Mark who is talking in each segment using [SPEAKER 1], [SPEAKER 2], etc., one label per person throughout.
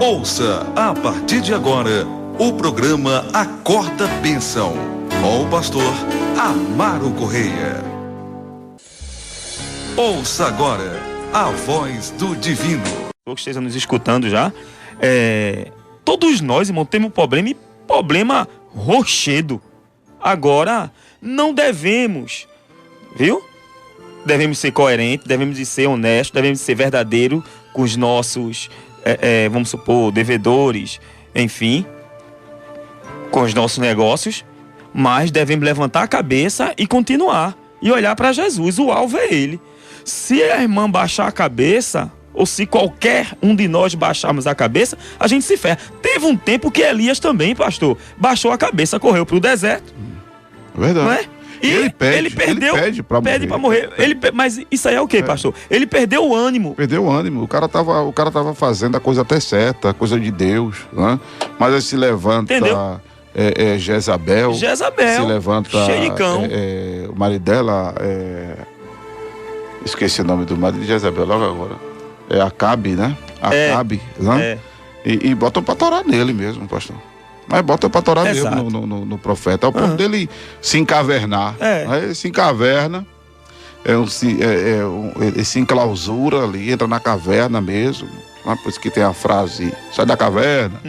[SPEAKER 1] Ouça a partir de agora o programa Acorda Bênção, com o pastor Amaro Correia. Ouça agora a voz do divino.
[SPEAKER 2] Que esteja nos escutando já, todos nós, irmão, temos problema rochedo. Agora, não devemos, viu? Devemos ser coerentes, devemos ser honestos, devemos ser verdadeiros com os nossos, vamos supor, devedores, enfim, com os nossos negócios, mas devemos levantar a cabeça e continuar, e olhar para Jesus. O alvo é Ele. Se a irmã baixar a cabeça, ou se qualquer um de nós baixarmos a cabeça, a gente se ferra. Teve um tempo que Elias também, pastor, baixou a cabeça, correu para o deserto.
[SPEAKER 3] Verdade.
[SPEAKER 2] Não é? E ele pede para morrer. Mas isso aí é o quê, pastor? Ele perdeu o ânimo.
[SPEAKER 3] Perdeu o ânimo. O cara tava fazendo a coisa até certa, a coisa de Deus, né? Mas aí se levanta...
[SPEAKER 2] Entendeu?
[SPEAKER 3] Jezabel se levanta,
[SPEAKER 2] cheio de cão.
[SPEAKER 3] O marido dela, esqueci o nome do marido de Jezabel logo agora, Acabe, né? Acabe, né? E botam pra torar nele mesmo, pastor. Mas botam pra torar mesmo no profeta, ao ponto dele se encavernar. Ele se encaverna, ele se enclausura ali, entra na caverna mesmo, né? Por isso que tem a frase, sai da caverna,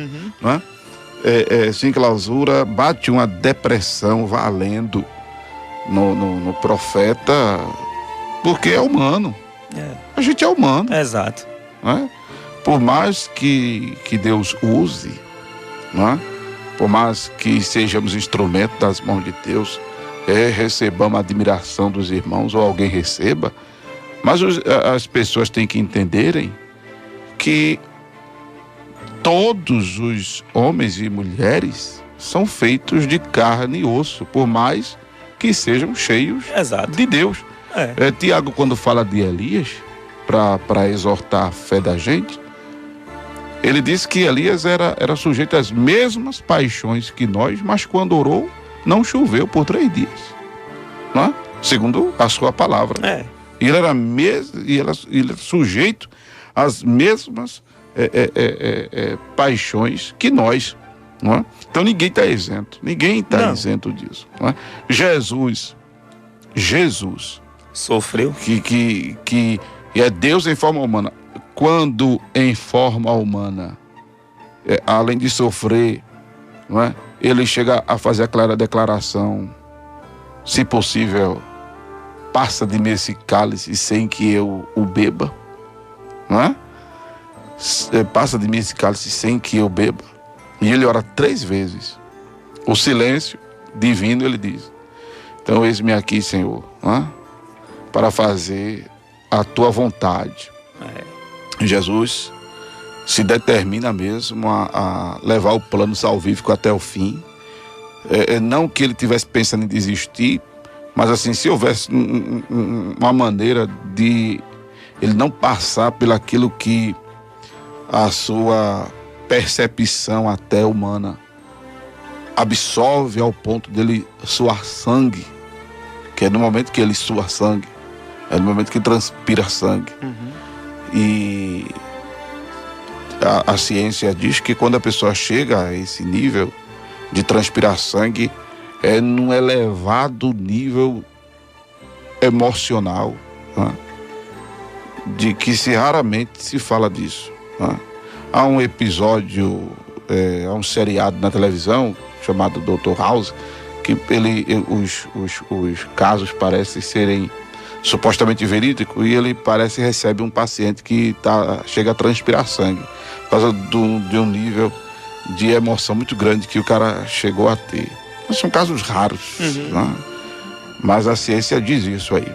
[SPEAKER 3] né? Se enclausura, bate uma depressão valendo no profeta, porque é humano. A gente é humano.
[SPEAKER 2] Exato.
[SPEAKER 3] Né? Por mais que Deus use, né? Por mais que sejamos instrumentos das mãos de Deus, recebamos a admiração dos irmãos, ou alguém receba, mas as pessoas têm que entenderem que todos os homens e mulheres são feitos de carne e osso, por mais que sejam cheios de Deus. Tiago, quando fala de Elias, para exortar a fé da gente, ele diz que Elias era sujeito às mesmas paixões que nós, mas quando orou, não choveu por 3 dias. Não é? Segundo a sua palavra. E ele era sujeito às mesmas paixões que nós, não é? Então ninguém está isento, isento disso, não é? Jesus
[SPEAKER 2] sofreu,
[SPEAKER 3] que é Deus em forma humana. Quando em forma humana, além de sofrer, não é? Ele chega a fazer a clara declaração: se possível, passa de mim esse cálice sem que eu o beba, não é? Passa de mim esse cálice sem que eu beba. E ele ora 3 vezes. O silêncio divino, ele diz: então eis-me aqui, Senhor, para fazer a tua vontade. Jesus se determina mesmo a levar o plano salvífico até o fim. Não que ele estivesse pensando em desistir, mas assim, se houvesse uma maneira de ele não passar pelaquilo que a sua percepção até humana absorve ao ponto dele suar sangue, que é no momento que ele sua sangue, é no momento que transpira sangue. E a ciência diz que quando a pessoa chega a esse nível de transpirar sangue, é num elevado nível emocional, né? De que raramente se fala disso. Há um episódio, há um seriado na televisão chamado Dr. House, que os casos parecem serem supostamente verídicos, e ele recebe um paciente que chega a transpirar sangue, por causa de um nível de emoção muito grande que o cara chegou a ter. Mas são casos raros, né? Mas a ciência diz isso aí.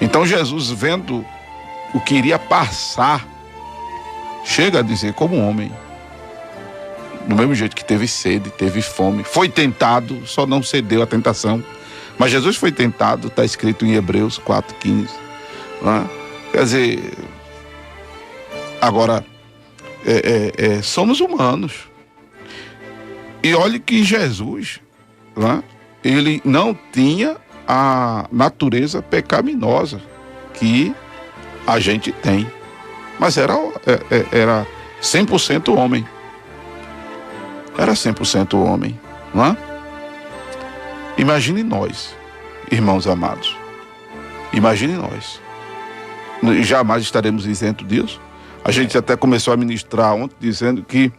[SPEAKER 3] Então Jesus, vendo o que iria passar, chega a dizer como homem, do mesmo jeito que teve sede, teve fome, foi tentado, só não cedeu à tentação. Mas Jesus foi tentado, está escrito em Hebreus 4,15. Né? Quer dizer, agora, somos humanos. E olhe que Jesus, né, ele não tinha a natureza pecaminosa que a gente tem. Mas era 100% homem. Era 100% homem, não é? Imagine nós, irmãos amados. Imagine nós. Jamais estaremos isentos disso. A gente até começou a ministrar ontem dizendo que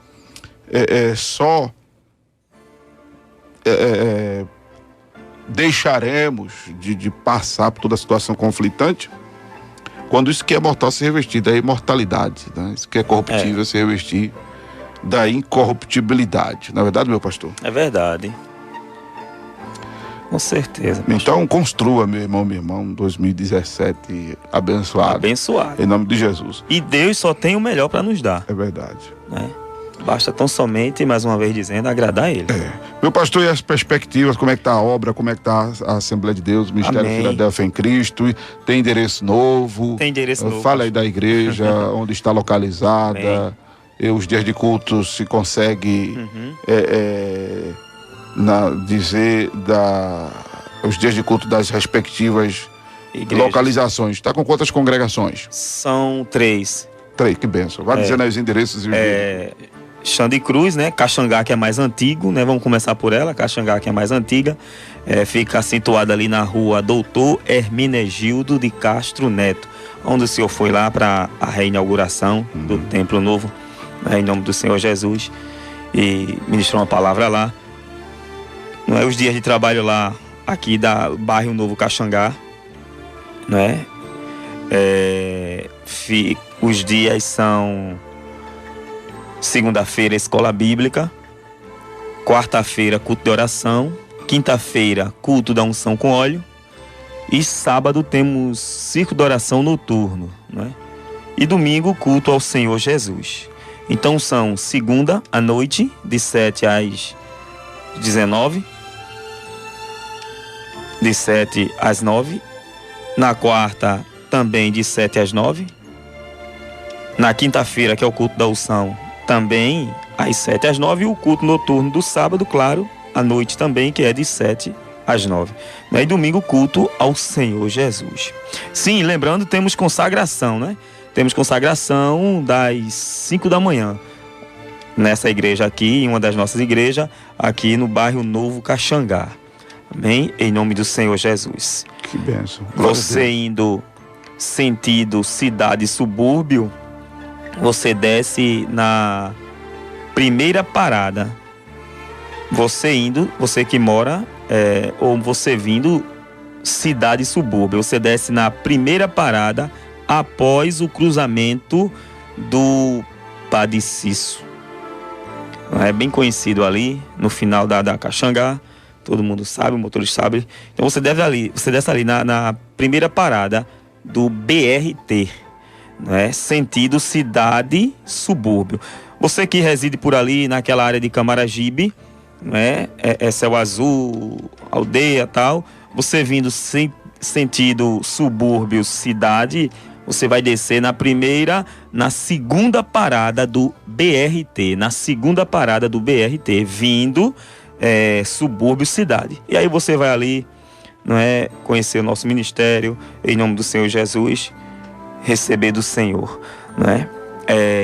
[SPEAKER 3] deixaremos de passar por toda a situação conflitante quando isso que é mortal se revestir da imortalidade, né? Isso que é corruptível se revestir da incorruptibilidade. Não é verdade, meu pastor?
[SPEAKER 2] É verdade. Com certeza.
[SPEAKER 3] Então construa, meu irmão, minha irmã, 2017 abençoado.
[SPEAKER 2] Abençoado.
[SPEAKER 3] Em nome de Jesus.
[SPEAKER 2] E Deus só tem o melhor para nos dar.
[SPEAKER 3] É verdade.
[SPEAKER 2] Né? Basta tão somente, mais uma vez dizendo, agradar a Ele.
[SPEAKER 3] Meu pastor, e as perspectivas, como é que está a obra, como é que está a Assembleia de Deus, o Ministério Filadélfia em Cristo, tem endereço novo?
[SPEAKER 2] Tem endereço novo.
[SPEAKER 3] Fala aí da igreja, onde está localizada, os dias de culto, se consegue dizer os dias de culto das respectivas igrejas. Localizações. Está com quantas congregações?
[SPEAKER 2] São 3.
[SPEAKER 3] 3, que bênção. Vai dizendo aí os endereços e os dias.
[SPEAKER 2] Xande Cruz, né? Caxangá, que é mais antigo, né? Vamos começar por ela. Caxangá, que é mais antiga. Fica situada ali na rua Doutor Hermenegildo de Castro Neto, onde o senhor foi lá para a reinauguração do Templo Novo, né? Em nome do Senhor Jesus, e ministrou uma palavra lá. Não é os dias de trabalho lá, aqui da bairro Novo Caxangá, né? Os dias são segunda-feira, escola bíblica, quarta-feira, culto de oração, quinta-feira, culto da unção com óleo, e sábado temos circo de oração noturno, né? E domingo, culto ao Senhor Jesus. Então são segunda à noite, de 7 às 19, de 7 às 9, na quarta também de 7 às 9, na quinta-feira, que é o culto da unção, também às 7 às 9, e o culto noturno do sábado, claro, à noite também, que é de 7 às 9. E domingo, culto ao Senhor Jesus. Sim, lembrando, temos consagração, né? Temos consagração das 5 da manhã, nessa igreja aqui, em uma das nossas igrejas, aqui no bairro Novo Caxangá. Amém? Em nome do Senhor Jesus.
[SPEAKER 3] Que bênção.
[SPEAKER 2] Você indo sentido cidade e subúrbio, você desce na primeira parada. Você que mora, ou você vindo cidade e subúrbio, você desce na primeira parada após o cruzamento do Padre Cício. É bem conhecido ali, no final da Caxangá. Todo mundo sabe, o motorista sabe. Então você desce ali na primeira parada do BRT, né? Sentido cidade subúrbio. Você que reside por ali naquela área de Camaragibe, né? Céu Azul, aldeia, tal. Você vindo sentido subúrbio cidade, você vai descer na segunda parada do BRT, vindo subúrbio cidade. E aí você vai ali, não é, conhecer o nosso ministério, em nome do Senhor Jesus, receber do Senhor, não é?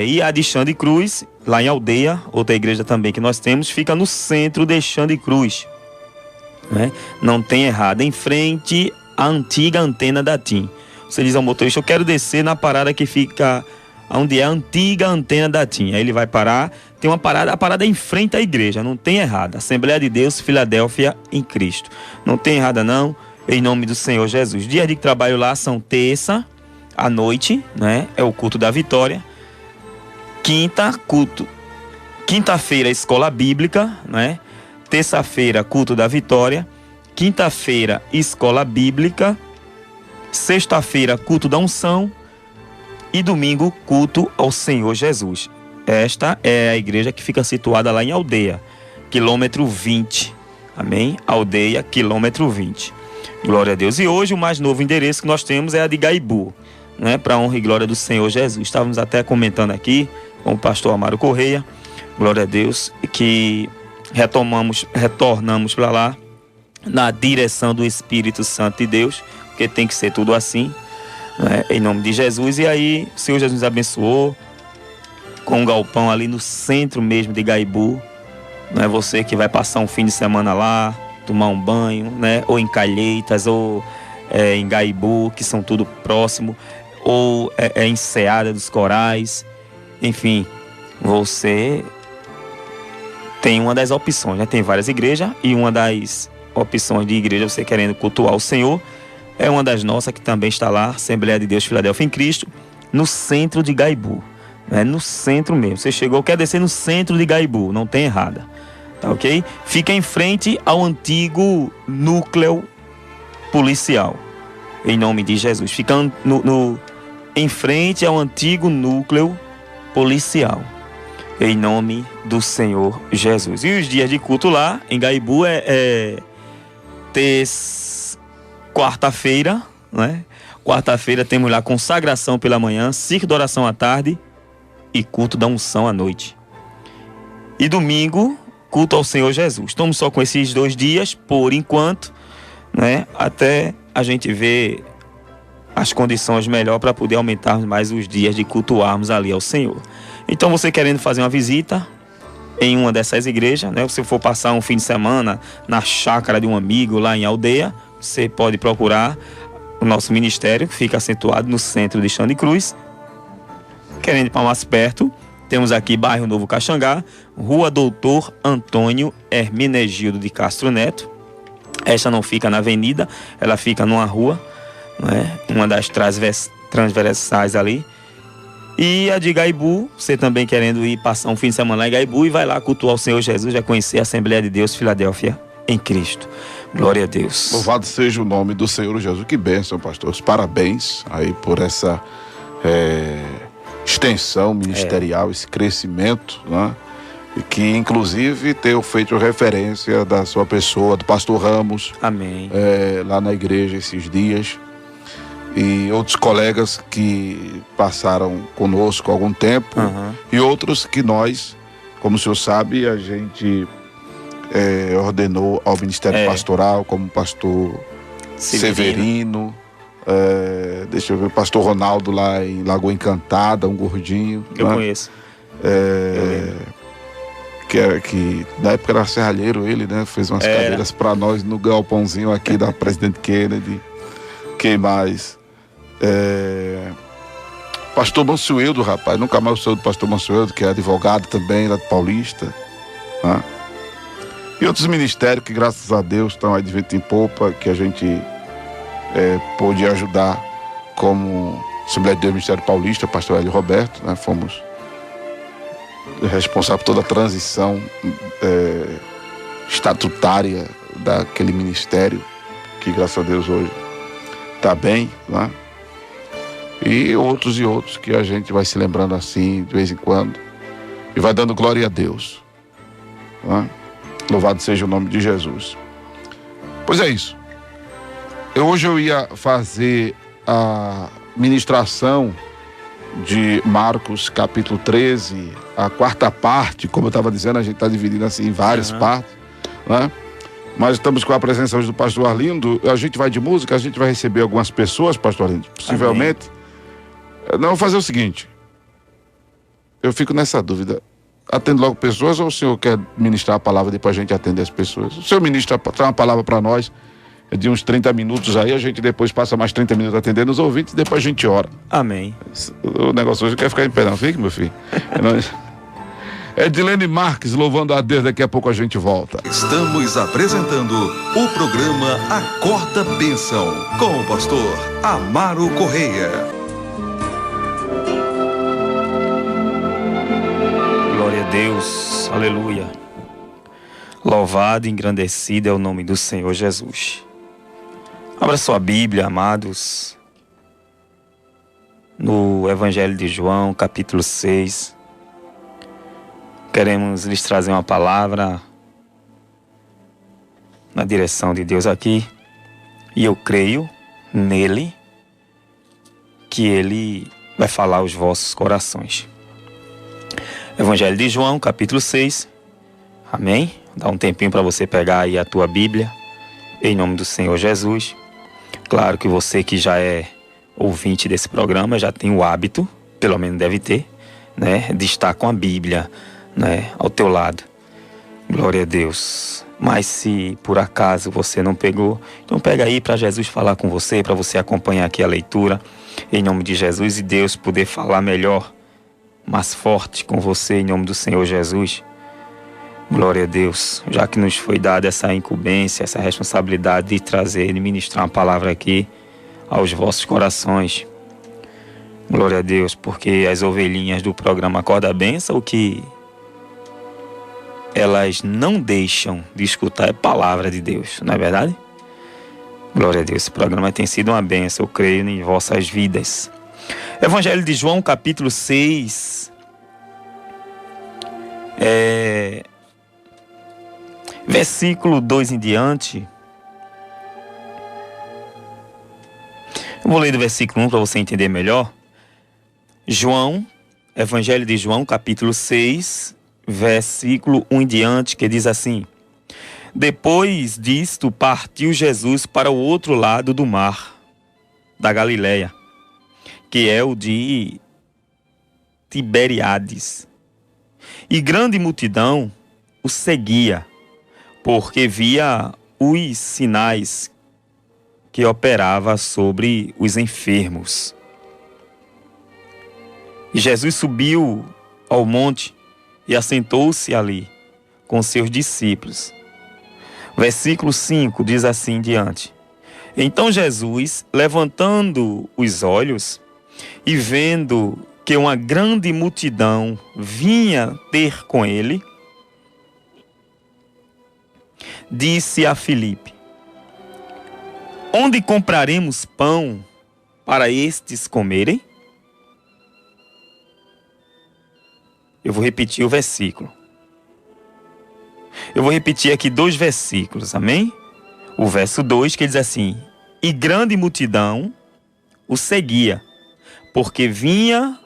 [SPEAKER 2] E a de Xande Cruz, lá em Aldeia, outra igreja também que nós temos, fica no centro de Xande Cruz, né? Não tem errado, em frente à antiga antena da TIM. Você diz ao motorista, eu quero descer na parada que fica onde é a antiga antena da TIM. Aí ele vai parar, tem uma parada, a parada é em frente à igreja, não tem errada. Assembleia de Deus, Filadélfia em Cristo. Não tem errada não, em nome do Senhor Jesus. Dias de trabalho lá são terça à noite, né? É o culto da vitória. Quinta-feira, escola bíblica, né? Terça-feira, culto da vitória. Quinta-feira, escola bíblica. Sexta-feira, culto da unção. E domingo, culto ao Senhor Jesus. Esta é a igreja que fica situada lá em Aldeia, quilômetro 20. Amém? Aldeia, quilômetro 20. Glória a Deus. E hoje o mais novo endereço que nós temos é a de Gaibu, né? Para a honra e glória do Senhor Jesus. Estávamos até comentando aqui com o pastor Amaro Correia, glória a Deus, que retornamos para lá na direção do Espírito Santo de Deus, porque tem que ser tudo assim, né? Em nome de Jesus. E aí o Senhor Jesus nos abençoou, com um galpão ali no centro mesmo de Igaibu. Não é você que vai passar um fim de semana lá, tomar um banho, né? Ou em Calheitas, ou em Igaibu, que são tudo próximo, ou em Seara dos Corais. Enfim, você tem uma das opções, né? Tem várias igrejas, e uma das opções de igreja, você querendo cultuar o Senhor, é uma das nossas, que também está lá, Assembleia de Deus Filadélfia em Cristo, no centro de Igaibu. No centro mesmo. Você chegou, quer descer no centro de Igaibu, não tem errada. Tá ok? Fica em frente ao antigo núcleo policial. Em nome de Jesus. Fica em frente ao antigo núcleo policial. Em nome do Senhor Jesus. E os dias de culto lá, em Igaibu, quarta-feira, né? Quarta-feira temos lá consagração pela manhã, circo de oração à tarde e culto da unção à noite. E domingo, culto ao Senhor Jesus. Estamos só com esses 2 dias, por enquanto, né? Até a gente ver as condições melhor para poder aumentarmos mais os dias de cultuarmos ali ao Senhor. Então, você querendo fazer uma visita em uma dessas igrejas, né? Se for passar um fim de semana na chácara de um amigo lá em Aldeia, você pode procurar o nosso ministério, que fica situado no centro de Xande Cruz. Querendo ir para mais perto, temos aqui bairro Novo Caxangá, Rua Doutor Antônio Hermenegildo de Castro Neto. Esta não fica na avenida, ela fica numa rua, né? Uma das transversais ali. E a de Igaibu, você também querendo ir passar um fim de semana lá em Igaibu, e vai lá cultuar o Senhor Jesus, vai conhecer a Assembleia de Deus Filadélfia em Cristo. Glória a Deus.
[SPEAKER 3] Louvado seja o nome do Senhor Jesus. Que bênção, pastor. Parabéns aí por essa extensão ministerial, esse crescimento, né? E que inclusive tenho feito referência da sua pessoa, do pastor Ramos.
[SPEAKER 2] Amém.
[SPEAKER 3] Lá na igreja esses dias. E outros colegas que passaram conosco há algum tempo. E outros que nós, como o senhor sabe, a gente ordenou ao Ministério Pastoral, como o pastor Severino, deixa eu ver, o pastor Ronaldo lá em Lagoa Encantada, um gordinho.
[SPEAKER 2] Eu conheço.
[SPEAKER 3] Que na época era serralheiro ele, né? Fez umas cadeiras para nós no galpãozinho aqui da Presidente Kennedy. Quem mais? Pastor Mansueldo, rapaz, nunca mais sou do pastor Mansueldo, que é advogado também lá de Paulista, né? E outros ministérios que, graças a Deus, estão aí de vento em popa, que a gente pôde ajudar, como Assembleia de Deus Ministério Paulista, pastor Hélio Roberto, né? Fomos responsáveis por toda a transição estatutária daquele ministério, que graças a Deus hoje está bem, né? E outros que a gente vai se lembrando assim, de vez em quando, e vai dando glória a Deus, né? Louvado seja o nome de Jesus. Pois é isso. Hoje eu ia fazer a ministração de Marcos capítulo 13, a 4ª parte. Como eu estava dizendo, a gente está dividindo assim em várias partes, né? Mas estamos com a presença hoje do pastor Arlindo. A gente vai de música, a gente vai receber algumas pessoas, pastor Arlindo, possivelmente. Não, vou fazer o seguinte, eu fico nessa dúvida, atende logo pessoas ou o senhor quer ministrar a palavra depois a gente atender as pessoas? O senhor ministra uma palavra para nós de uns 30 minutos aí, a gente depois passa mais 30 minutos atendendo os ouvintes e depois a gente ora.
[SPEAKER 2] Amém.
[SPEAKER 3] O negócio hoje quer ficar em pé, não fique, meu filho? Edilene Marques louvando a Deus, daqui a pouco a gente volta.
[SPEAKER 1] Estamos apresentando o programa Acorda Bênção, com o pastor Amaro Correia.
[SPEAKER 2] Glória a Deus, aleluia. Louvado e engrandecido é o nome do Senhor Jesus. Abra sua Bíblia, amados, no Evangelho de João, capítulo 6. Queremos lhes trazer uma palavra na direção de Deus aqui. E eu creio nele, que ele vai falar aos vossos corações. Evangelho de João, capítulo 6. Amém? Dá um tempinho para você pegar aí a tua Bíblia, em nome do Senhor Jesus. Claro que você que já é ouvinte desse programa já tem o hábito, pelo menos deve ter, né, de estar com a Bíblia, né, ao teu lado. Glória a Deus. Mas se por acaso você não pegou, então pega aí para Jesus falar com você, para você acompanhar aqui a leitura, em nome de Jesus, e Deus poder falar melhor, mais forte com você, em nome do Senhor Jesus. Glória a Deus, já que nos foi dada essa incumbência, essa responsabilidade de trazer e ministrar uma palavra aqui aos vossos corações. Glória a Deus, porque as ovelhinhas do programa Acorda a Bênção, o que elas não deixam de escutar é palavra de Deus, não é verdade? Glória a Deus, esse programa tem sido uma bênção, eu creio, em vossas vidas. Evangelho de João, capítulo 6, versículo 2 em diante. Eu vou ler do versículo 1 para você entender melhor. João, Evangelho de João, capítulo 6, versículo 1 em diante, que diz assim: Depois disto partiu Jesus para o outro lado do mar, da Galileia, que é o de Tiberíades. E grande multidão o seguia, porque via os sinais que operava sobre os enfermos. E Jesus subiu ao monte e assentou-se ali com seus discípulos. Versículo 5 diz assim em diante: Então Jesus, levantando os olhos e vendo que uma grande multidão vinha ter com ele, disse a Filipe: Onde compraremos pão para estes comerem? Eu vou repetir o versículo. Eu vou repetir aqui 2 versículos, amém? O verso 2 que diz assim: E grande multidão o seguia, porque via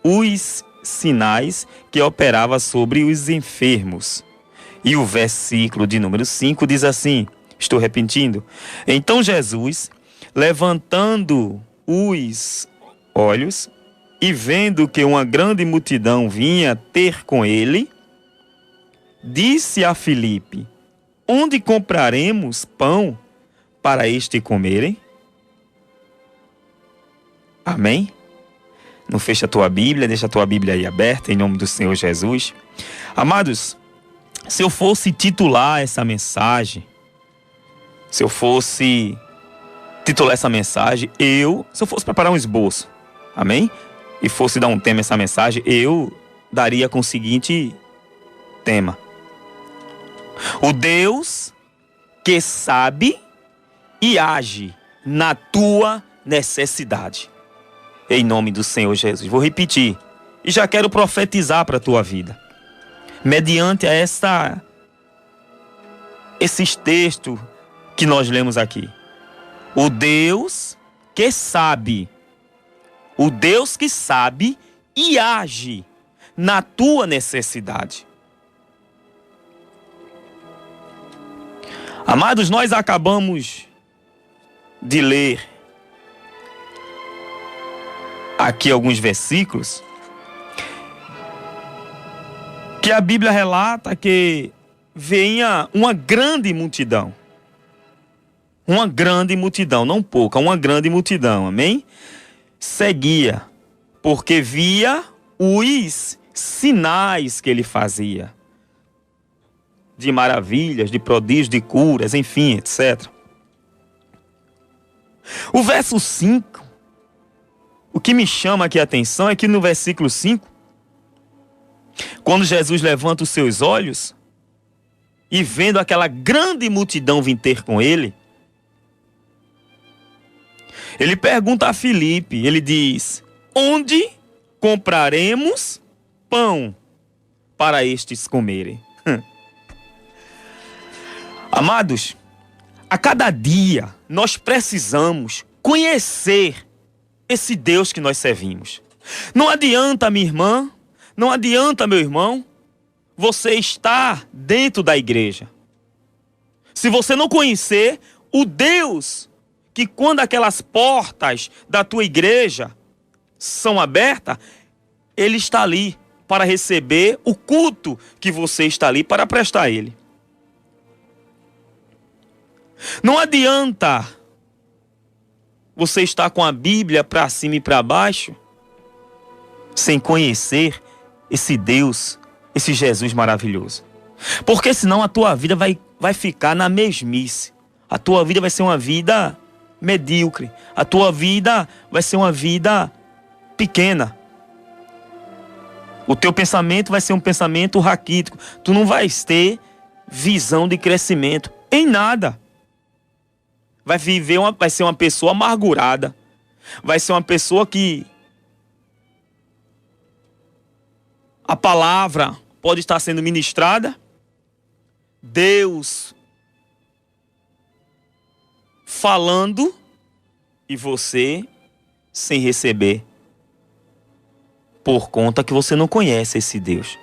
[SPEAKER 2] os sinais que operava sobre os enfermos. E o versículo de número 5 diz assim, estou repetindo: Então Jesus, levantando os olhos e vendo que uma grande multidão vinha ter com ele, disse a Filipe: Onde compraremos pão para este comerem? Amém? Não fecha a tua Bíblia, deixa a tua Bíblia aí aberta, em nome do Senhor Jesus. Amados, se eu fosse titular essa mensagem, se eu fosse preparar um esboço, amém? E fosse dar um tema a essa mensagem, eu daria com o seguinte tema: O Deus que sabe e age na tua necessidade. Em nome do Senhor Jesus. Vou repetir. E já quero profetizar para a tua vida. Mediante esses textos que nós lemos aqui. O Deus que sabe. O Deus que sabe e age na tua necessidade. Amados, nós acabamos de ler aqui alguns versículos que a Bíblia relata que venha uma grande multidão. Uma grande multidão, não pouca, uma grande multidão, amém? Seguia, porque via os sinais que ele fazia. De maravilhas, de prodígios, de curas, enfim, etc. O verso 5, o que me chama aqui a atenção é que no versículo 5, quando Jesus levanta os seus olhos e vendo aquela grande multidão vir ter com ele, ele pergunta a Filipe, ele diz: Onde compraremos pão para estes comerem? Amados, a cada dia nós precisamos conhecer esse Deus que nós servimos. Não adianta, minha irmã, não adianta, meu irmão, você estar dentro da igreja, se você não conhecer o Deus que, quando aquelas portas da tua igreja são abertas, ele está ali para receber o culto que você está ali para prestar a ele. Não adianta você estar com a Bíblia para cima e para baixo sem conhecer esse Deus, esse Jesus maravilhoso. Porque senão a tua vida vai ficar na mesmice. A tua vida vai ser uma vida medíocre. A tua vida vai ser uma vida pequena. O teu pensamento vai ser um pensamento raquítico. Tu não vais ter visão de crescimento em nada. Vai ser uma pessoa amargurada. Vai ser uma pessoa que a palavra pode estar sendo ministrada, Deus falando e você sem receber, por conta que você não conhece esse Deus.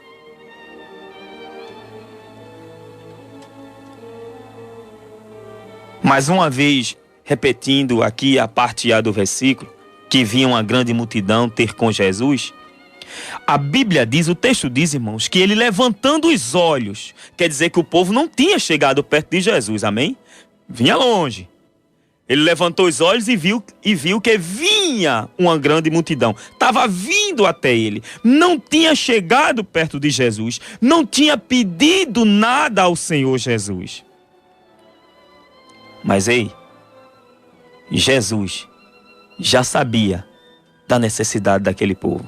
[SPEAKER 2] Mais uma vez, repetindo aqui a parte A do versículo, que vinha uma grande multidão ter com Jesus. A Bíblia diz, o texto diz, irmãos, que ele levantando os olhos, quer dizer que o povo não tinha chegado perto de Jesus, amém? Vinha longe. Ele levantou os olhos e viu que vinha uma grande multidão. Estava vindo até ele. Não tinha chegado perto de Jesus. Não tinha pedido nada ao Senhor Jesus. Mas ei, Jesus já sabia da necessidade daquele povo.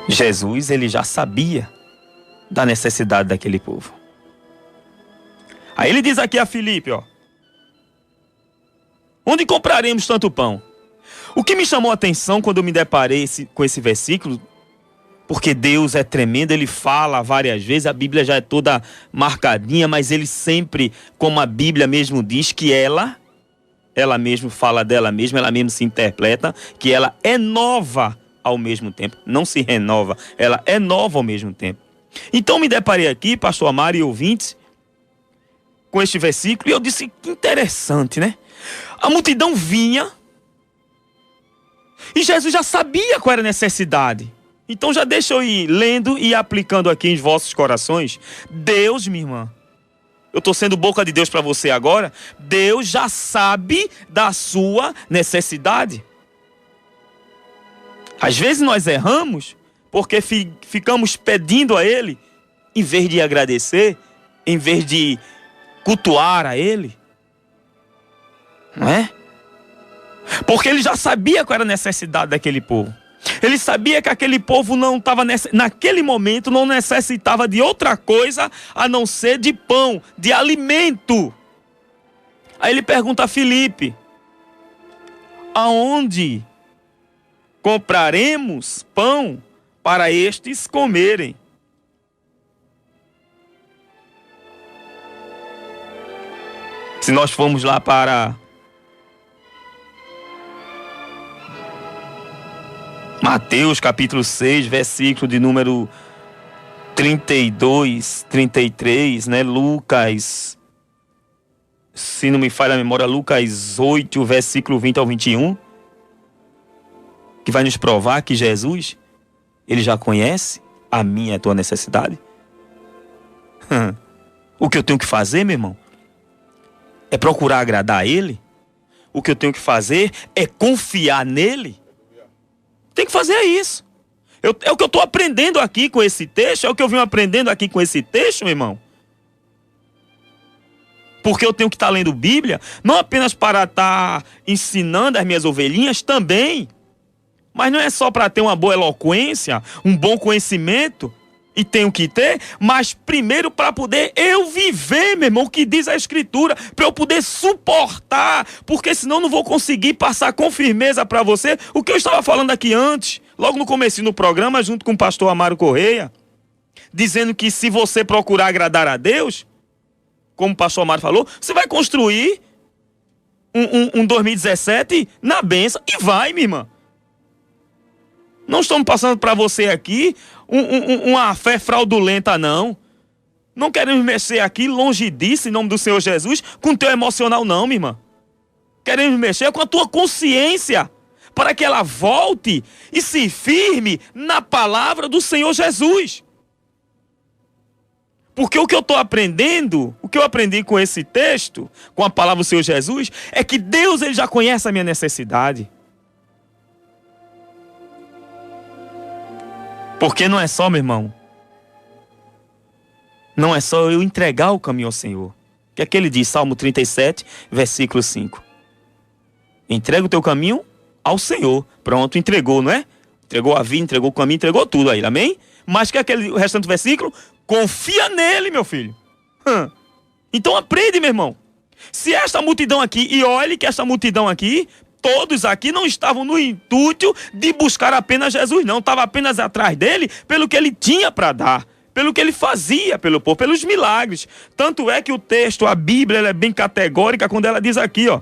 [SPEAKER 2] Jesus, ele já sabia da necessidade daquele povo. Aí ele diz aqui a Filipe, ó: onde compraremos tanto pão? O que me chamou a atenção quando eu me deparei com esse versículo, porque Deus é tremendo, ele fala várias vezes, a Bíblia já é toda marcadinha, mas ele sempre, como a Bíblia mesmo diz, que ela mesmo fala dela mesma, ela mesmo se interpreta, que ela é nova ao mesmo tempo, não se renova, ela é nova ao mesmo tempo. Então me deparei aqui, pastor Amaro e ouvintes, com este versículo, e eu disse, que interessante, né? A multidão vinha, e Jesus já sabia qual era a necessidade. Então já deixa eu ir lendo e aplicando aqui em vossos corações. Deus, minha irmã, eu estou sendo boca de Deus para você agora, Deus já sabe da sua necessidade. Às vezes nós erramos porque ficamos pedindo a Ele, em vez de agradecer, em vez de cultuar a Ele. Não é? Porque Ele já sabia qual era a necessidade daquele povo. Ele sabia que aquele povo não estava, naquele momento, não necessitava de outra coisa a não ser de pão, de alimento. Aí ele pergunta a Filipe: aonde compraremos pão para estes comerem? Se nós formos lá para Mateus capítulo 6, versículo de número 32, 33, né? Lucas, se não me falha a memória, Lucas 8, versículo 20 ao 21, que vai nos provar que Jesus, ele já conhece a minha e a tua necessidade. O que eu tenho que fazer, meu irmão, é procurar agradar a Ele. O que eu tenho que fazer é confiar nele. Tem que fazer isso. É o que eu estou aprendendo aqui com esse texto, é o que eu venho aprendendo aqui com esse texto, meu irmão. Porque eu tenho que estar lendo Bíblia, não apenas para estar ensinando as minhas ovelhinhas, também. Mas não é só para ter uma boa eloquência, um bom conhecimento, e tenho que ter, mas primeiro para poder eu viver, meu irmão, o que diz a Escritura, para eu poder suportar, porque senão não vou conseguir passar com firmeza para você o que eu estava falando aqui antes, logo no comecinho do programa, junto com o pastor Amaro Correia, dizendo que se você procurar agradar a Deus, como o pastor Amaro falou, você vai construir um 2017 na bênção, e vai, minha irmã. Não estamos passando para você aqui uma fé fraudulenta, não. Não queremos mexer aqui, longe disso, em nome do Senhor Jesus, com o teu emocional, não, minha irmã. Queremos mexer com a tua consciência, para que ela volte e se firme na palavra do Senhor Jesus. Porque o que eu estou aprendendo, o que eu aprendi com esse texto, com a palavra do Senhor Jesus, é que Deus, ele já conhece a minha necessidade. Porque não é só, meu irmão, não é só eu entregar o caminho ao Senhor. O que é que ele diz? Salmo 37, versículo 5. Entrega o teu caminho ao Senhor. Pronto, entregou, não é? Entregou a vida, entregou o caminho, entregou tudo a ele, amém? Mas que é o restante do versículo? Confia nele, meu filho. Então aprende, meu irmão. Se esta multidão aqui, e olhe que esta multidão aqui, todos aqui não estavam no intuito de buscar apenas Jesus, não. Estava apenas atrás dele pelo que ele tinha para dar, pelo que ele fazia pelo povo, pelos milagres. Tanto é que o texto, a Bíblia, ela é bem categórica quando ela diz aqui, ó.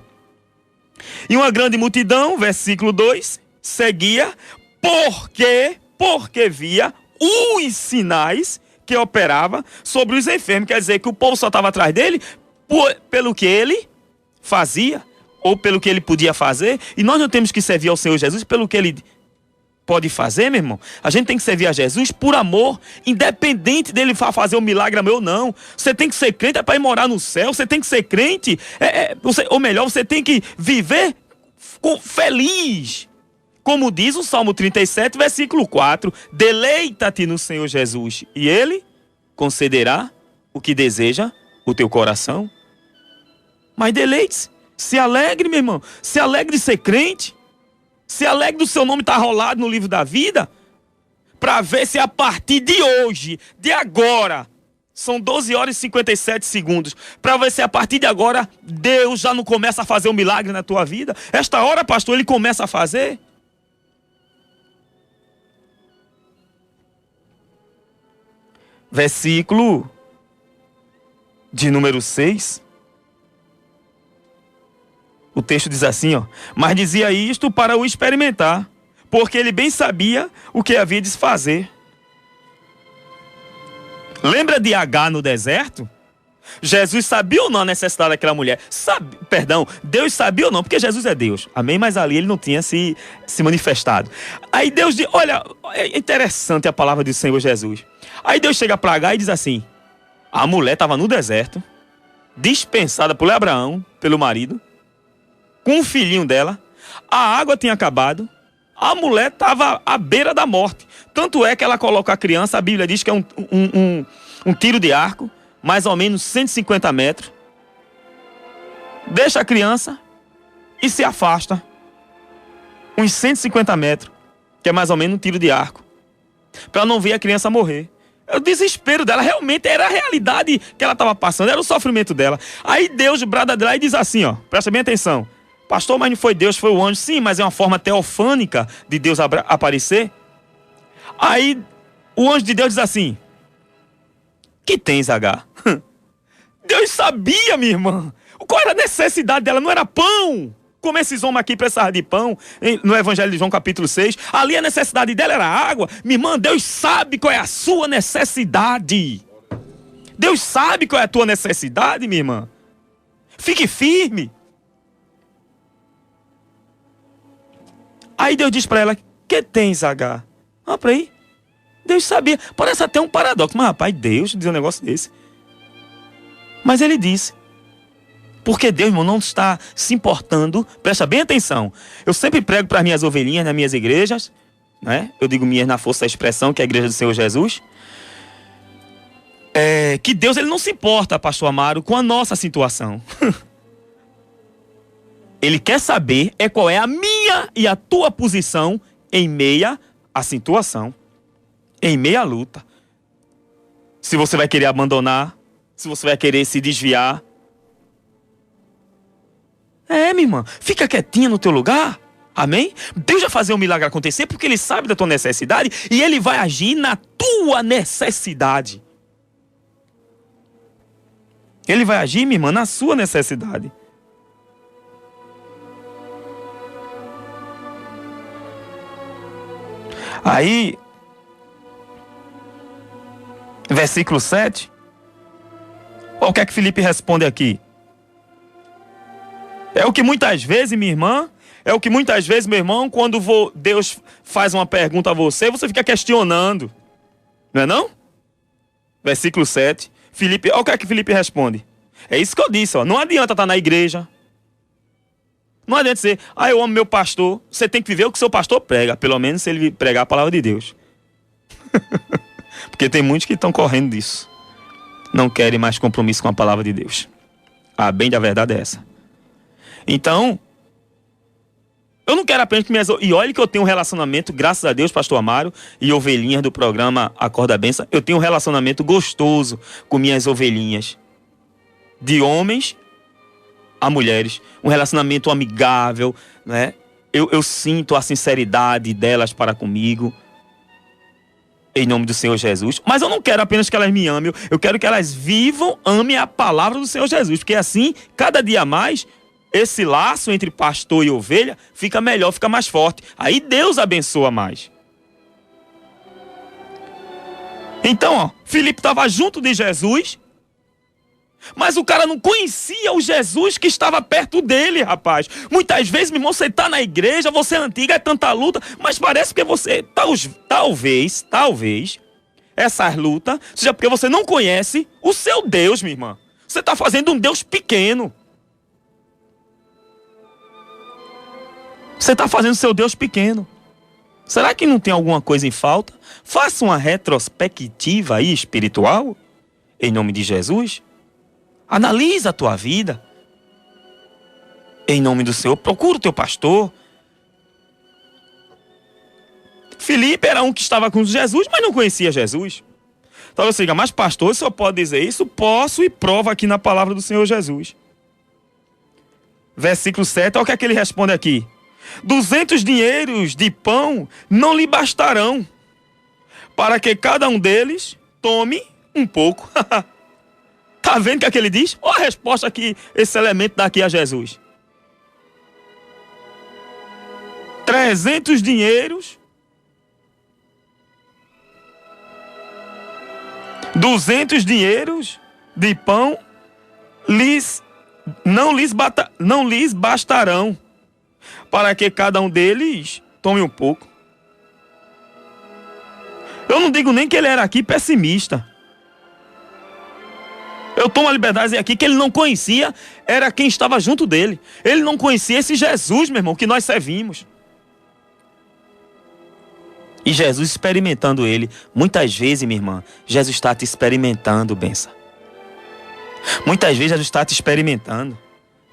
[SPEAKER 2] E uma grande multidão, versículo 2, seguia porque via os sinais que operava sobre os enfermos. Quer dizer que o povo só estava atrás dele pelo que ele fazia, ou pelo que ele podia fazer. E nós não temos que servir ao Senhor Jesus pelo que ele pode fazer, meu irmão. A gente tem que servir a Jesus por amor, independente dele fazer um milagre ou não. Você tem que ser crente para ir morar no céu. Você tem que ser crente, ou melhor, você tem que viver feliz. Como diz o Salmo 37, versículo 4, deleita-te no Senhor Jesus, e Ele concederá o que deseja o teu coração. Mas deleite-se, se alegre, meu irmão, se alegre de ser crente, se alegre do seu nome estar rolado no livro da vida, para ver se a partir de hoje, de agora, são 12 horas e 57 segundos, para ver se a partir de agora, Deus já não começa a fazer um milagre na tua vida. Esta hora, pastor, Ele começa a fazer. Versículo de número 6. O texto diz assim, ó. Mas dizia isto para o experimentar, porque ele bem sabia o que havia de se fazer. Lembra de Agar no deserto? Jesus sabia ou não a necessidade daquela mulher? Deus sabia ou não? Porque Jesus é Deus, amém? Mas ali ele não tinha se manifestado. Aí Deus diz, olha, é interessante a palavra do Senhor Jesus. Aí Deus chega para Agar e diz assim, a mulher estava no deserto, dispensada por Abraão, pelo marido, com o filhinho dela, a água tinha acabado, a mulher estava à beira da morte. Tanto é que ela coloca a criança, a Bíblia diz que é um tiro de arco, mais ou menos 150 metros, deixa a criança e se afasta uns 150 metros, que é mais ou menos um tiro de arco, para não ver a criança morrer. O desespero dela realmente era a realidade que ela estava passando, era o sofrimento dela. Aí Deus brada dela e diz assim, ó, presta bem atenção, pastor, mas não foi Deus, foi o anjo. Sim, mas é uma forma teofânica de Deus aparecer. Aí o anjo de Deus diz assim, que tens, Agar? Deus sabia, minha irmã, qual era a necessidade dela, não era pão, como esses homens aqui precisavam de pão, no Evangelho de João capítulo 6, ali a necessidade dela era água. Minha irmã, Deus sabe qual é a sua necessidade, Deus sabe qual é a tua necessidade, minha irmã, fique firme. Aí Deus diz para ela, que tens, Agar? Olha para aí, Deus sabia, parece até um paradoxo, mas rapaz, Deus diz um negócio desse. Mas ele disse, porque Deus, irmão, não está se importando, presta bem atenção. Eu sempre prego para as minhas ovelhinhas nas minhas igrejas, né? Eu digo minhas na força da expressão, que é a igreja do Senhor Jesus. Que Deus, ele não se importa, pastor Amaro, com a nossa situação. Ele quer saber qual é a minha e a tua posição em meia à situação, em meia à luta. Se você vai querer abandonar, se você vai querer se desviar. Minha irmã, fica quietinha no teu lugar, amém? Deus vai fazer um milagre acontecer porque Ele sabe da tua necessidade e Ele vai agir na tua necessidade. Ele vai agir, minha irmã, na sua necessidade. Aí, versículo 7, o que é que Filipe responde aqui? É o que muitas vezes, minha irmã, meu irmão, quando Deus faz uma pergunta a você, você fica questionando. Não é não? Versículo 7. Filipe, olha o que é que Filipe responde. É isso que eu disse, ó. Não adianta estar na igreja. Não adianta dizer, eu amo meu pastor. Você tem que viver o que seu pastor prega. Pelo menos se ele pregar a palavra de Deus. Porque tem muitos que estão correndo disso. Não querem mais compromisso com a palavra de Deus. A bem da verdade é essa. Então, eu não quero apenas que minhas... E olha que eu tenho um relacionamento, graças a Deus, pastor Amaro, e ovelhinhas do programa Acorda Benção. Eu tenho um relacionamento gostoso com minhas ovelhinhas. De homens a mulheres. Um relacionamento amigável, né? Eu sinto a sinceridade delas para comigo. Em nome do Senhor Jesus. Mas eu não quero apenas que elas me amem. Eu quero que elas vivam, amem a palavra do Senhor Jesus. Porque assim, cada dia mais, esse laço entre pastor e ovelha fica melhor, fica mais forte. Aí Deus abençoa mais. Então, ó, Filipe estava junto de Jesus, mas o cara não conhecia o Jesus que estava perto dele, rapaz. Muitas vezes, meu irmão, você está na igreja, você é antiga, é tanta luta, mas parece que você, talvez, essas lutas seja porque você não conhece o seu Deus, minha irmã. Você está fazendo um Deus pequeno. Você está fazendo seu Deus pequeno. Será que não tem alguma coisa em falta? Faça uma retrospectiva aí espiritual, em nome de Jesus. Analisa a tua vida. Em nome do Senhor, procura o teu pastor. Filipe era um que estava com Jesus, mas não conhecia Jesus. Talvez você diga, mas pastor, só pode dizer isso? Posso e prova aqui na palavra do Senhor Jesus. Versículo 7, olha o que é que ele responde aqui. 200 dinheiros de pão não lhe bastarão, para que cada um deles tome um pouco. Tá vendo o que é que ele diz? Olha a resposta que esse elemento dá aqui a Jesus. 300 dinheiros, 200 dinheiros de pão não lhes bastarão, para que cada um deles tome um pouco. Eu não digo nem que ele era aqui pessimista. Eu tomo a liberdade de dizer aqui que ele não conhecia, era quem estava junto dele. Ele não conhecia esse Jesus, meu irmão, que nós servimos. E Jesus experimentando ele. Muitas vezes, minha irmã, Jesus está te experimentando, benção. Muitas vezes Jesus está te experimentando.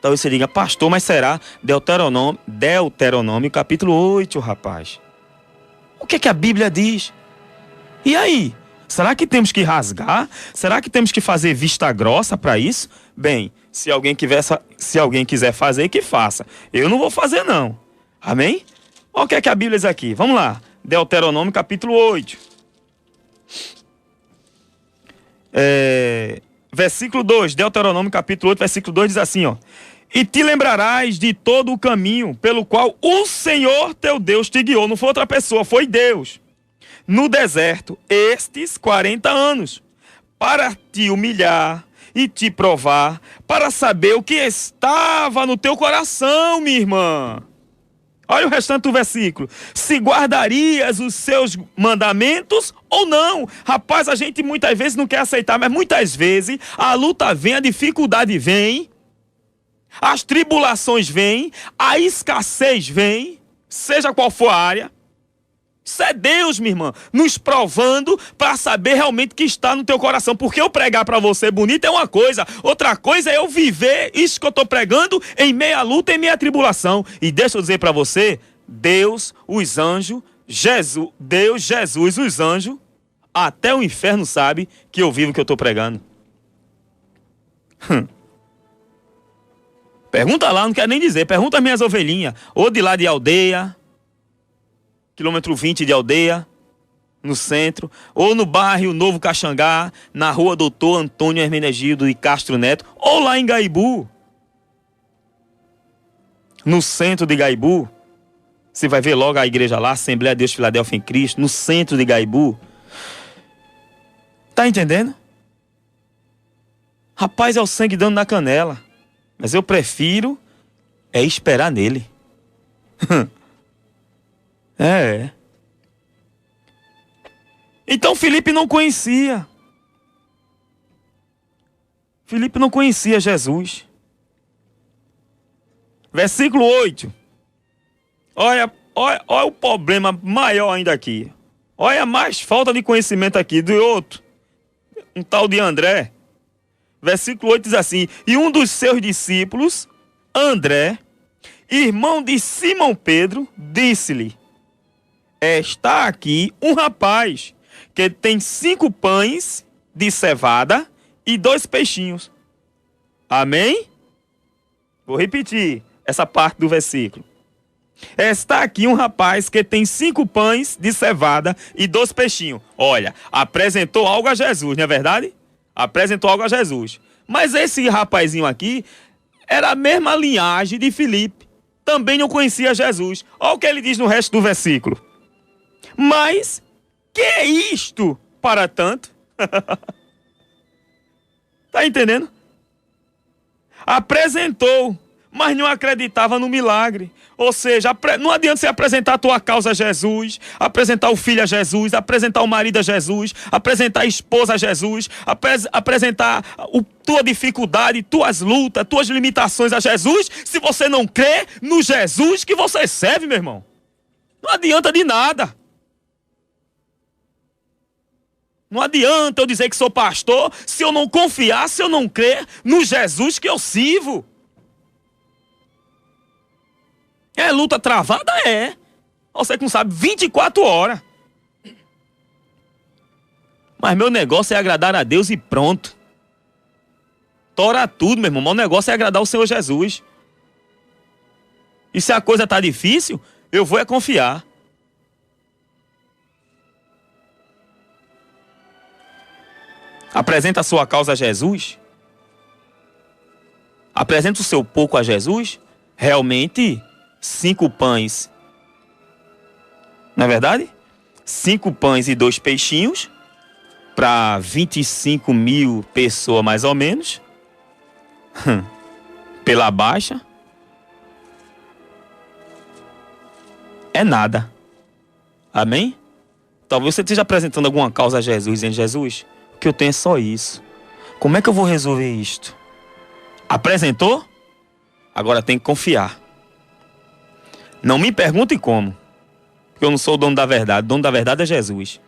[SPEAKER 2] Talvez você diga, pastor, mas será? Deuteronômio capítulo 8, rapaz. O que é que a Bíblia diz? E aí? Será que temos que rasgar? Será que temos que fazer vista grossa para isso? Bem, se alguém quiser fazer, que faça. Eu não vou fazer, não. Amém? Olha o que é que a Bíblia diz aqui. Vamos lá. Deuteronômio capítulo 8. Versículo 2. Deuteronômio capítulo 8, versículo 2 diz assim, ó. E te lembrarás de todo o caminho pelo qual o Senhor teu Deus te guiou. Não foi outra pessoa, foi Deus. No deserto, estes 40 anos, para te humilhar e te provar, para saber o que estava no teu coração, minha irmã. Olha o restante do versículo. Se guardarias os seus mandamentos ou não. Rapaz, a gente muitas vezes não quer aceitar, mas muitas vezes a luta vem, a dificuldade vem, as tribulações vêm, a escassez vem, seja qual for a área. Isso é Deus, minha irmã, nos provando para saber realmente o que está no teu coração. Porque eu pregar para você bonito é uma coisa, outra coisa é eu viver isso que eu estou pregando em meia luta, em meia tribulação. E deixa eu dizer para você, Deus, os anjos, Deus, Jesus, os anjos, até o inferno sabe que eu vivo o que eu estou pregando. Pergunta lá, não quero nem dizer, pergunta às minhas ovelhinhas, ou de lá de Aldeia, quilômetro 20 de Aldeia, no centro, ou no bairro Novo Caxangá, na rua Doutor Antônio Hermenegildo de Castro Neto, ou lá em Gaibu, no centro de Gaibu. Você vai ver logo a igreja lá, Assembleia de Deus Filadélfia em Cristo, no centro de Gaibu. Tá entendendo? Rapaz, é o sangue dando na canela. Mas eu prefiro é esperar nele. É. Então Filipe não conhecia. Filipe não conhecia Jesus. Versículo 8. Olha o problema maior ainda aqui. Olha mais falta de conhecimento aqui do outro. Um tal de André. Versículo 8 diz assim: e um dos seus discípulos, André, irmão de Simão Pedro, disse-lhe: está aqui um rapaz que tem 5 pães de cevada e 2 peixinhos. Amém? Vou repetir essa parte do versículo. Está aqui um rapaz que tem 5 pães de cevada e 2 peixinhos. Olha, apresentou algo a Jesus, não é verdade? Apresentou algo a Jesus. Mas esse rapazinho aqui era a mesma linhagem de Filipe. Também não conhecia Jesus. Olha o que ele diz no resto do versículo. Mas, que é isto para tanto? Tá entendendo? Apresentou, mas não acreditava no milagre. Ou seja, não adianta você apresentar a tua causa a Jesus, apresentar o filho a Jesus, apresentar o marido a Jesus, apresentar a esposa a Jesus, apresentar tua dificuldade, tuas lutas, tuas limitações a Jesus, se você não crê no Jesus que você serve, meu irmão. Não adianta de nada. Não adianta eu dizer que sou pastor se eu não confiar, se eu não crer no Jesus que eu sirvo. É luta travada? É. Você que não sabe, 24 horas. Mas meu negócio é agradar a Deus e pronto. Tora tudo, meu irmão. Meu negócio é agradar o Senhor Jesus. E se a coisa tá difícil, eu vou é confiar. Apresenta a sua causa a Jesus. Apresenta o seu pouco a Jesus. Realmente, 5 pães. Não é verdade? 5 pães e 2 peixinhos. Para 25 mil pessoas, mais ou menos. Pela baixa. É nada. Amém? Talvez você esteja apresentando alguma causa a Jesus, dizendo: Jesus, o que eu tenho é só isso. Como é que eu vou resolver isto? Apresentou? Agora tem que confiar. Não me pergunte como. Porque eu não sou o dono da verdade. O dono da verdade é Jesus.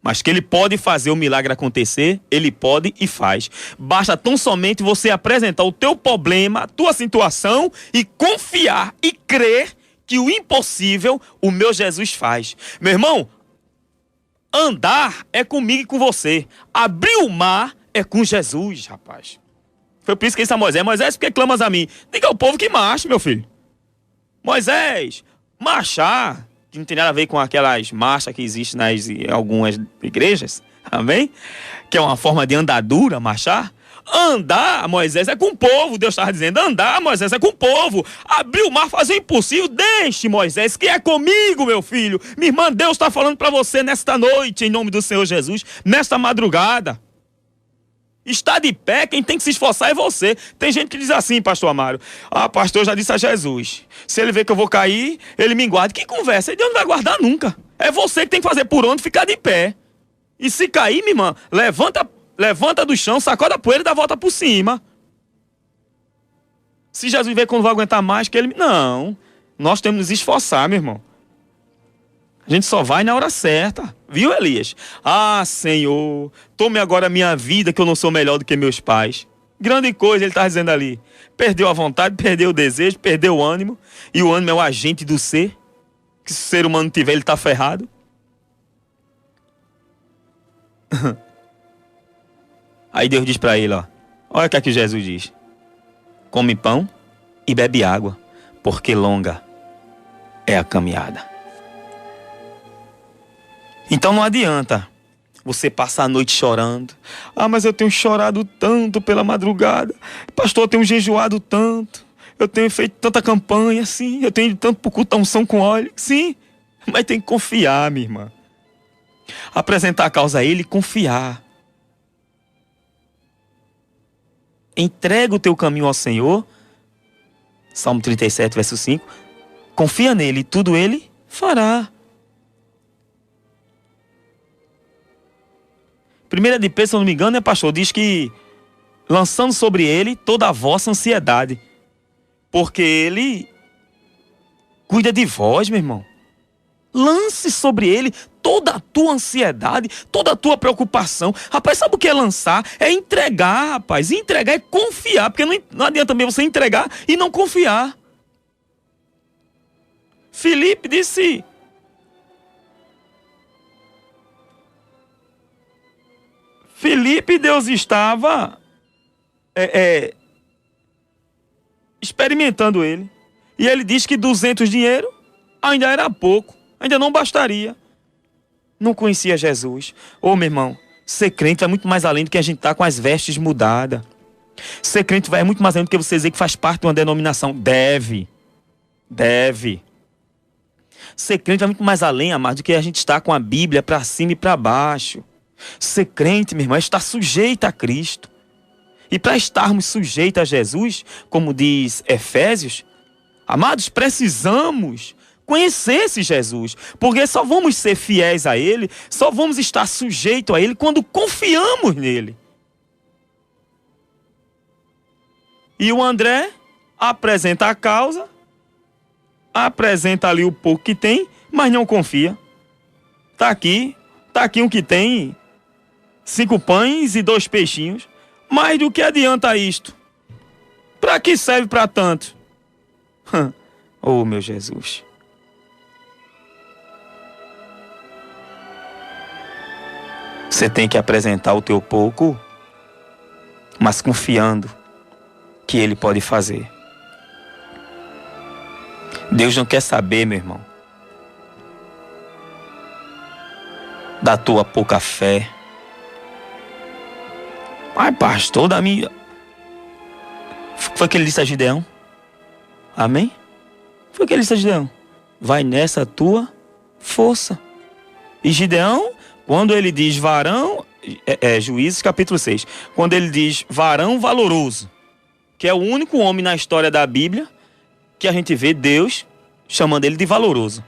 [SPEAKER 2] Mas que ele pode fazer o milagre acontecer, ele pode e faz. Basta tão somente você apresentar o teu problema, a tua situação e confiar e crer que o impossível o meu Jesus faz. Meu irmão, andar é comigo e com você. Abrir o mar é com Jesus, rapaz. Foi por isso que disse a Moisés: Moisés, por que clamas a mim? Diga ao povo que marche, meu filho. Moisés, marchar, que não tem nada a ver com aquelas marchas que existem em algumas igrejas, amém? Que é uma forma de andadura, marchar. Andar, Moisés, é com o povo. Deus estava dizendo: andar, Moisés, é com o povo. Abrir o mar, fazer o impossível. Deixe, Moisés, que é comigo, meu filho. Minha irmã, Deus está falando para você nesta noite, em nome do Senhor Jesus, nesta madrugada. Está de pé, quem tem que se esforçar é você. Tem gente que diz assim, pastor Amaro: ah, pastor, já disse a Jesus, se ele vê que eu vou cair, ele me guarda. Que conversa? Ele não vai guardar nunca. É você que tem que fazer por onde ficar de pé. E se cair, minha irmã, levanta do chão, sacode a poeira e dá a volta por cima. Se Jesus vê que não vai aguentar mais, que ele... Não, nós temos que nos esforçar, meu irmão. A gente só vai na hora certa. Viu, Elias? Ah, Senhor, tome agora a minha vida, que eu não sou melhor do que meus pais. Grande coisa ele está dizendo ali. Perdeu a vontade, perdeu o desejo, perdeu o ânimo. E o ânimo é o agente do ser. Que se o ser humano tiver, ele está ferrado. Aí Deus diz para ele, ó. Olha o que é que Jesus diz: come pão e bebe água, porque longa é a caminhada. Então não adianta você passar a noite chorando. Ah, mas eu tenho chorado tanto pela madrugada. Pastor, eu tenho jejuado tanto. Eu tenho feito tanta campanha, sim. Eu tenho ido tanto pro culto da unção com óleo, sim. Mas tem que confiar, minha irmã. Apresentar a causa a ele e confiar. Entrega o teu caminho ao Senhor Salmo 37, verso 5. Confia nele e tudo ele fará. 1 de Pedro, se eu não me engano, pastor, diz que lançando sobre ele toda a vossa ansiedade, porque ele cuida de vós, meu irmão. Lance sobre ele toda a tua ansiedade, toda a tua preocupação. Rapaz, sabe o que é lançar? É entregar, rapaz. Entregar é confiar, porque não adianta também você entregar e não confiar. Filipe disse: Deus estava experimentando ele. E ele diz que 200 dinheiro ainda era pouco, ainda não bastaria. Não conhecia Jesus. Ô, meu irmão, ser crente vai muito mais além do que a gente tá com as vestes mudadas. Ser crente vai muito mais além do que você dizer que faz parte de uma denominação. Deve. Ser crente vai muito mais além, amado, do que a gente estar com a Bíblia para cima e para baixo. Ser crente, meu irmão, é estar sujeito a Cristo. E para estarmos sujeitos a Jesus, como diz Efésios, amados, precisamos conhecer esse Jesus. Porque só vamos ser fiéis a Ele, só vamos estar sujeitos a Ele quando confiamos nele. E o André apresenta a causa, apresenta ali o pouco que tem, mas não confia. Tá aqui um que tem 5 pães e 2 peixinhos. Mas do que adianta isto? Para que serve para tanto? Oh, meu Jesus. Você tem que apresentar o teu pouco, mas confiando que Ele pode fazer. Deus não quer saber, meu irmão, da tua pouca fé. Mas pastor, da minha... Foi o que ele disse a Gideão. Amém? Foi o que ele disse a Gideão. Vai nessa tua força. E Gideão, quando ele diz varão, Juízes capítulo 6, quando ele diz varão valoroso, que é o único homem na história da Bíblia que a gente vê Deus chamando ele de valoroso.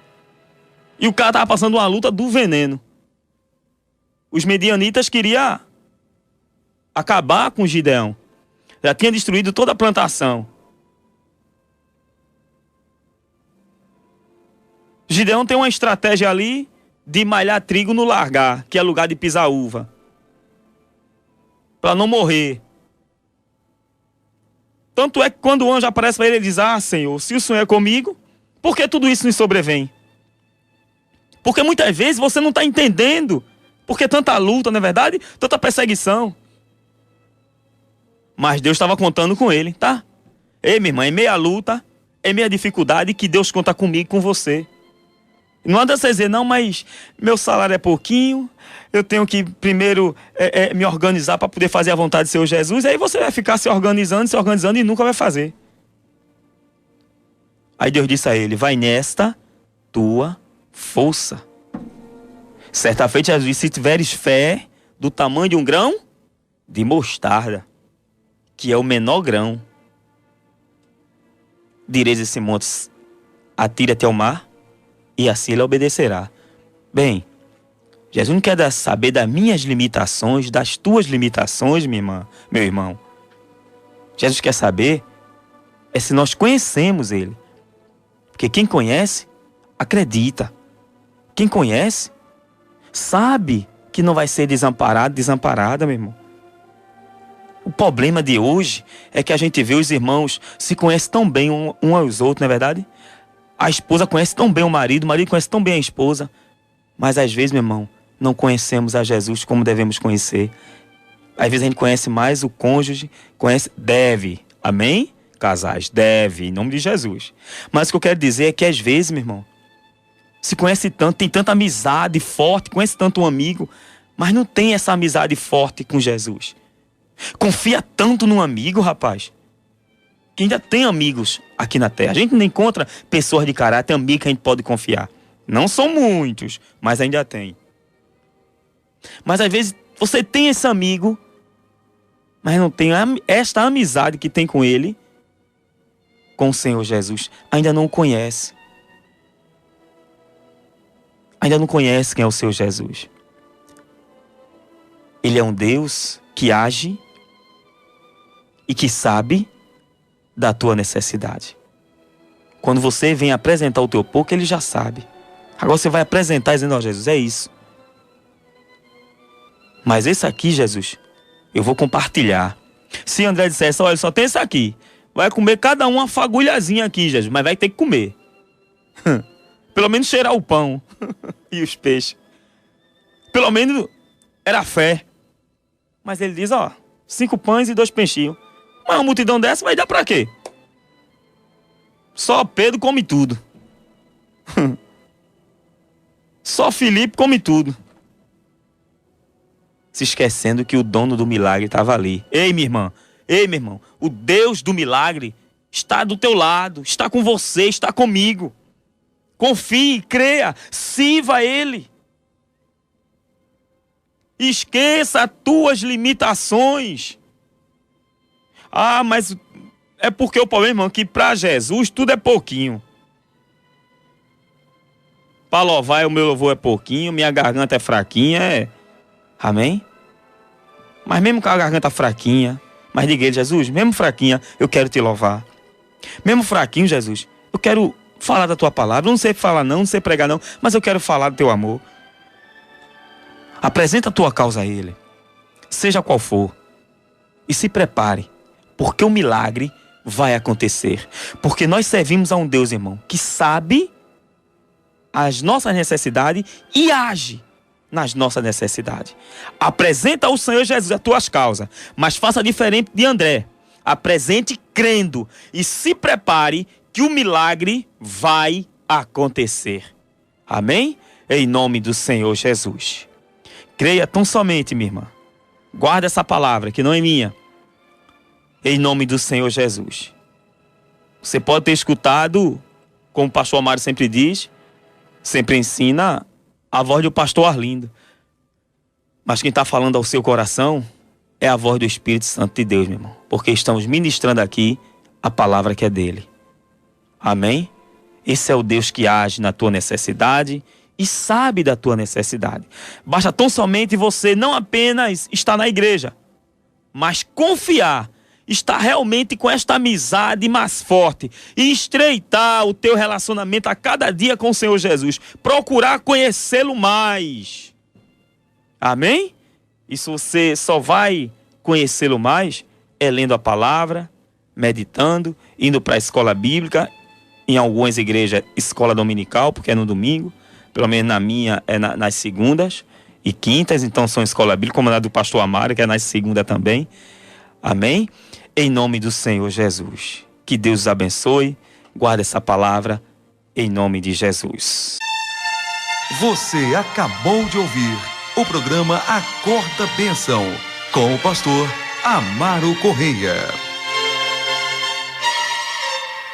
[SPEAKER 2] E o cara estava passando uma luta do veneno. Os medianitas queriam acabar com Gideão. Já tinha destruído toda a plantação. Gideão tem uma estratégia ali de malhar trigo no largar, que é lugar de pisar uva, para não morrer. Tanto é que quando o anjo aparece para ele, ele diz: ah, Senhor, se o Senhor é comigo, por que tudo isso nos sobrevém? Porque muitas vezes você não está entendendo porque tanta luta, não é verdade? Tanta perseguição. Mas Deus estava contando com ele, tá? Ei, minha irmã, em meia luta, em meia dificuldade, que Deus conta comigo e com você. Não adianta você dizer: não, mas meu salário é pouquinho, eu tenho que primeiro me organizar para poder fazer a vontade do Senhor Jesus. Aí você vai ficar se organizando e nunca vai fazer. Aí Deus disse a ele: vai nesta tua força. Certa feita Jesus disse: se tiveres fé do tamanho de um grão de mostarda, que é o menor grão, direis esse monte: atira-te ao mar, e assim ele obedecerá. Bem, Jesus não quer saber das minhas limitações, das tuas limitações, minha irmã, meu irmão. Jesus quer saber se nós conhecemos Ele. Porque quem conhece, acredita. Quem conhece, sabe que não vai ser desamparado, desamparada, meu irmão. O problema de hoje é que a gente vê os irmãos se conhecem tão bem um aos outros, não é verdade? A esposa conhece tão bem o marido conhece tão bem a esposa. Mas às vezes, meu irmão, não conhecemos a Jesus como devemos conhecer. Às vezes a gente conhece mais o cônjuge, deve, amém? Casais, deve, em nome de Jesus. Mas o que eu quero dizer é que às vezes, meu irmão, se conhece tanto, tem tanta amizade forte, conhece tanto um amigo, mas não tem essa amizade forte com Jesus. Confia tanto num amigo, rapaz, que ainda tem amigos aqui na terra. A gente não encontra pessoas de caráter, amigos que a gente pode confiar. Não são muitos, mas ainda tem. Mas às vezes você tem esse amigo, mas não tem esta amizade que tem com ele. com o Senhor Jesus, ainda não o conhece. Ainda não conhece quem é o Senhor Jesus. Ele é um Deus que age e que sabe da tua necessidade. Quando você vem apresentar o teu pouco, ele já sabe. Agora você vai apresentar dizendo, ó, Jesus, é isso. Mas esse aqui, Jesus, eu vou compartilhar. Se André dissesse, olha, só tem esse aqui. Vai comer cada um uma fagulhazinha aqui, Jesus, mas vai ter que comer. Pelo menos cheirar o pão e os peixes. Pelo menos era fé. Mas ele diz, ó, 5 pães e 2 peixinhos. Mas uma multidão dessa vai dar pra quê? Só Pedro come tudo. Só Filipe come tudo. Se esquecendo que o dono do milagre estava ali. Ei, minha irmã. Ei, meu irmão. O Deus do milagre está do teu lado. Está com você, está comigo. Confie, creia, sirva a Ele. Esqueça as tuas limitações. Ah, mas é porque o problema, irmão, que para Jesus tudo é pouquinho. Para louvar, o meu louvor é pouquinho, minha garganta é fraquinha, Amém? Mas mesmo com a garganta fraquinha, mas diga ele, Jesus, mesmo fraquinha, eu quero te louvar. Mesmo fraquinho, Jesus, eu quero falar da tua palavra. Eu não sei falar não sei pregar não, mas eu quero falar do teu amor. Apresenta a tua causa a Ele, seja qual for, e se prepare, porque o milagre vai acontecer. Porque nós servimos a um Deus, irmão, que sabe as nossas necessidades e age nas nossas necessidades. Apresenta ao Senhor Jesus as tuas causas, mas faça diferente de André. Apresente crendo e se prepare que o milagre vai acontecer. Amém? Em nome do Senhor Jesus. Creia tão somente, minha irmã. Guarda essa palavra, que não é minha. Em nome do Senhor Jesus. Você pode ter escutado, como o pastor Amário sempre diz, sempre ensina, a voz do pastor Arlindo. Mas quem está falando ao seu coração é a voz do Espírito Santo de Deus, meu irmão. Porque estamos ministrando aqui a palavra que é dele. Amém? Esse é o Deus que age na tua necessidade e sabe da tua necessidade. Basta tão somente você não apenas estar na igreja, mas confiar, estar realmente com esta amizade mais forte e estreitar o teu relacionamento a cada dia com o Senhor Jesus. Procurar conhecê-lo mais. Amém? Isso você só vai conhecê-lo mais lendo a palavra, meditando, indo para a escola bíblica, em algumas igrejas, escola dominical, porque é no domingo. Pelo menos na minha é nas segundas e quintas, então são escola bíblica, como na do pastor Amário, que é nas segundas também. Amém? Em nome do Senhor Jesus. Que Deus os abençoe. Guarda essa palavra em nome de Jesus.
[SPEAKER 1] Você acabou de ouvir o programa Acorda Bênção, com o pastor Amaro Correia.